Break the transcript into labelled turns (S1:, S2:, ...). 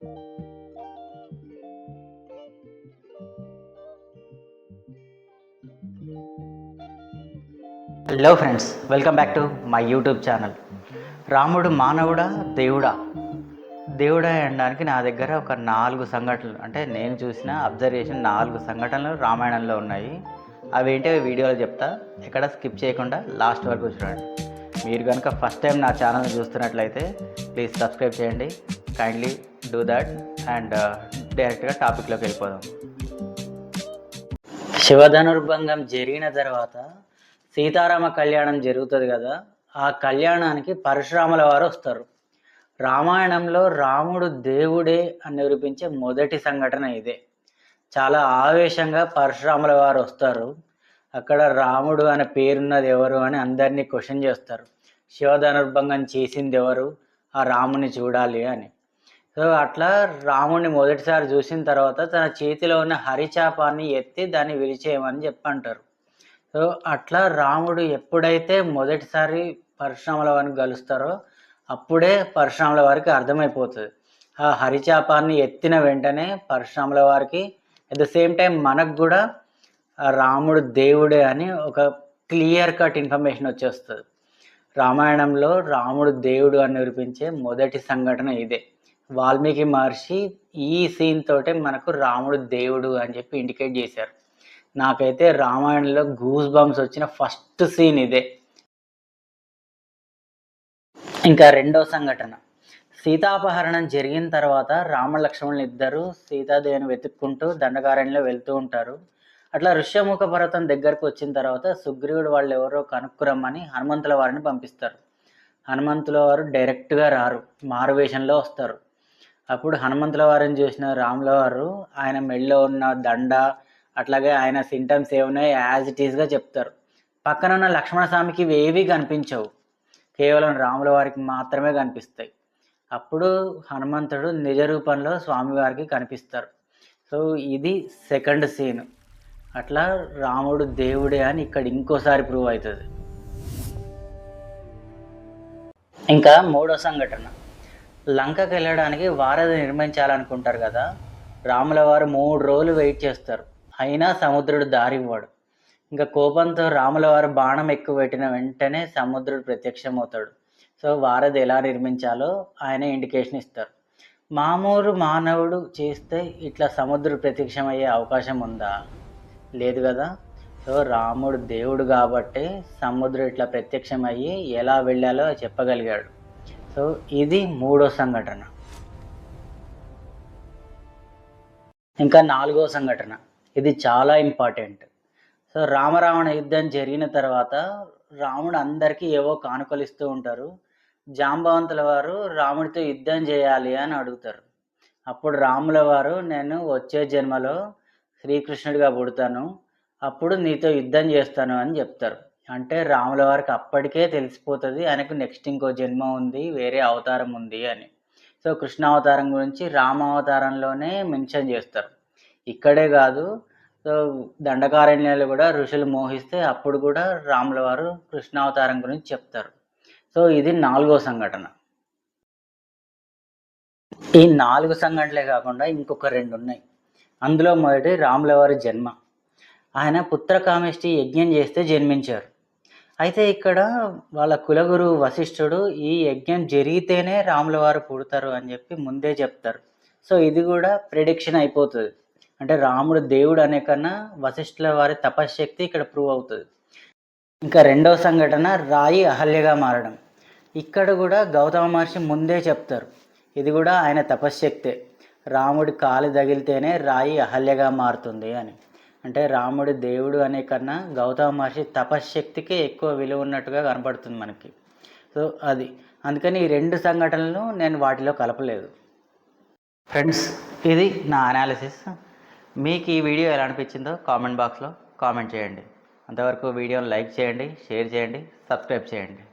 S1: Hello friends, welcome back to my YouTube channel. రాముడు మానవుడా దేవుడా? దేవుడా అనడానికి నా దగ్గర ఒక 4 సంఘటనలు, అంటే నేను చూసిన అబ్జర్వేషన్ 4 సంఘటనలు రామాయణంలో ఉన్నాయి. అవేంటో వీడియోలో చెప్తా, ఎక్కడ స్కిప్ చేయకుండా లాస్ట్ వరకు చూడండి. మీరు కనుక ఫస్ట్ టైం నా ఛానల్ని చూస్తున్నట్లయితే ప్లీజ్ సబ్స్క్రైబ్ చేయండి. కైండ్లీ డూ దాట్ అండ్ డైరెక్ట్గా టాపిక్లోకి వెళ్ళిపోదాం. శివధనుర్భంగం జరిగిన తర్వాత సీతారామ కళ్యాణం జరుగుతుంది కదా, ఆ కళ్యాణానికి పరశురాముల వారు వస్తారు. రామాయణంలో రాముడు దేవుడే అని నిరూపించే మొదటి సంఘటన ఇదే. చాలా ఆవేశంగా పరశురాముల వారు వస్తారు. అక్కడ రాముడు అనే పేరున్నది ఎవరు అని అందరినీ క్వశ్చన్ చేస్తారు. శివధనుర్భంగం చేసింది ఎవరు, ఆ రాముని చూడాలి అని. సో అట్లా రాముడిని మొదటిసారి చూసిన తర్వాత తన చేతిలో ఉన్న హరిచాపాన్ని ఎత్తి దాన్ని విరిచేయమని చెప్పంటారు. సో అట్లా రాముడు ఎప్పుడైతే మొదటిసారి పరశురాముల వారిని కలుస్తారో అప్పుడే పరశురాముల వారికి అర్థమైపోతుంది. ఆ హరిచాపాన్ని ఎత్తిన వెంటనే పరశురాముల వారికి అట్ ద సేమ్ టైం మనకు కూడా రాముడు దేవుడే అని ఒక క్లియర్ కట్ ఇన్ఫర్మేషన్ వచ్చేస్తుంది. రామాయణంలో రాముడు దేవుడు అని నిరూపించే మొదటి సంఘటన ఇదే. వాల్మీకి మహర్షి ఈ సీన్ తోటే మనకు రాముడు దేవుడు అని చెప్పి ఇండికేట్ చేశారు. నాకైతే రామాయణంలో గూస్ బంప్స్ వచ్చిన ఫస్ట్ సీన్ ఇదే. ఇంకా రెండో సంఘటన, సీతాపహరణం జరిగిన తర్వాత రామలక్ష్మణులు ఇద్దరు సీతాదేవిని వెతుక్కుంటూ దండకారణ్యంలో వెళ్తూ ఉంటారు. అట్లా ఋష్యముఖ పర్వతం దగ్గరకు వచ్చిన తర్వాత సుగ్రీవుడు వాళ్ళు ఎవరో కనుక్కురమ్మని హనుమంతుల వారిని పంపిస్తారు. హనుమంతుల వారు డైరెక్ట్గా రారు, మారువేషంలో వస్తారు. అప్పుడు హనుమంతుల వారిని చూసిన రాముల వారు ఆయన మెడలో ఉన్న దండ అట్లాగే ఆయన సింటమ్స్ ఏమున్నాయి యాజ్ ఇట్ ఈస్గా చెప్తారు. పక్కన ఉన్న లక్ష్మణ స్వామికి ఇవి ఏవి కనిపించవు, కేవలం రాముల వారికి మాత్రమే కనిపిస్తాయి. అప్పుడు హనుమంతుడు నిజ రూపంలో స్వామివారికి కనిపిస్తారు. సో ఇది సెకండ్ సీన్. అట్లా రాముడు దేవుడే అని ఇక్కడ ఇంకోసారి ప్రూవ్ అవుతుంది. ఇంకా మూడో సంఘటన, లంకకి వెళ్ళడానికి వారధి నిర్మించాలనుకుంటారు కదా. రాముల వారు 3 రోజులు వెయిట్ చేస్తారు, అయినా సముద్రుడు దారి ఇవ్వడు. ఇంకా కోపంతో రాముల వారు బాణం ఎక్కువ పెట్టిన వెంటనే సముద్రుడు ప్రత్యక్షమవుతాడు. సో వారధి ఎలా నిర్మించాలో ఆయన ఇండికేషన్ ఇస్తారు. మామూలు మానవుడు చేస్తే ఇట్లా సముద్రుడు ప్రత్యక్షమయ్యే అవకాశం ఉందా? లేదు కదా. సో రాముడు దేవుడు కాబట్టి సముద్రుడు ఇట్లా ప్రత్యక్షమయ్యి ఎలా వెళ్ళాలో చెప్పగలిగాడు. సో ఇది మూడో సంఘటన. ఇంకా నాలుగో సంఘటన, ఇది చాలా ఇంపార్టెంట్. సో రామరావణ యుద్ధం జరిగిన తర్వాత రాముడు అందరికీ ఏవో కానుకలు ఇస్తూ ఉంటారు. జాంబవంతుల వారు రాముడితో యుద్ధం చేయాలి అని అడుగుతారు. అప్పుడు రాముల వారు నేను వచ్చే జన్మలో శ్రీకృష్ణుడిగా పుడతాను, అప్పుడు నీతో యుద్ధం చేస్తాను అని చెప్తారు. అంటే రాముల వారికి అప్పటికే తెలిసిపోతుంది ఆయనకు నెక్స్ట్ ఇంకో జన్మ ఉంది, వేరే అవతారం ఉంది అని. సో కృష్ణావతారం గురించి రామావతారంలోనే మెన్షన్ చేస్తారు. ఇక్కడే కాదు, సో దండకారణ్యాలు కూడా ఋషులు మోహిస్తే అప్పుడు కూడా రాముల వారు కృష్ణావతారం గురించి చెప్తారు. సో ఇది నాలుగో సంఘటన. ఈ 4 సంఘటనలే కాకుండా ఇంకొక 2 ఉన్నాయి. అందులో మొదటి రాముల వారి జన్మ. ఆయన పుత్రకామేష్టి యజ్ఞం చేస్తే జన్మించారు. అయితే ఇక్కడ వాళ్ళ కులగురు వశిష్ఠుడు ఈ యజ్ఞం జరిగితేనే రాముల వారు పుడతారు అని చెప్పి ముందే చెప్తారు. సో ఇది కూడా ప్రిడిక్షన్ అయిపోతుంది. అంటే రాముడు దేవుడు అనే కన్నా వశిష్ఠుల వారి తపశ్శక్తి ఇక్కడ ప్రూవ్ అవుతుంది. ఇంకా రెండవ సంఘటన రాయి అహల్యగా మారడం. ఇక్కడ కూడా గౌతమ మహర్షి ముందే చెప్తారు, ఇది కూడా ఆయన తపశ్శక్తే. రాముడి కాలు తగిలితేనే రాయి అహల్యగా మారుతుంది అని. అంటే రాముడు దేవుడు అనే కన్నా గౌతమ మహర్షి తపశ్శక్తికే ఎక్కువ విలువ ఉన్నట్టుగా కనపడుతుంది మనకి. సో అది అందుకని ఈ 2 సంఘటనలు నేను వాటిలో కలపలేదు. ఫ్రెండ్స్, ఇది నా అనాలిసిస్. మీకు ఈ వీడియో ఎలా అనిపించిందో కామెంట్ బాక్స్లో కామెంట్ చేయండి. అంతవరకు వీడియోని లైక్ చేయండి, షేర్ చేయండి, సబ్స్క్రైబ్ చేయండి.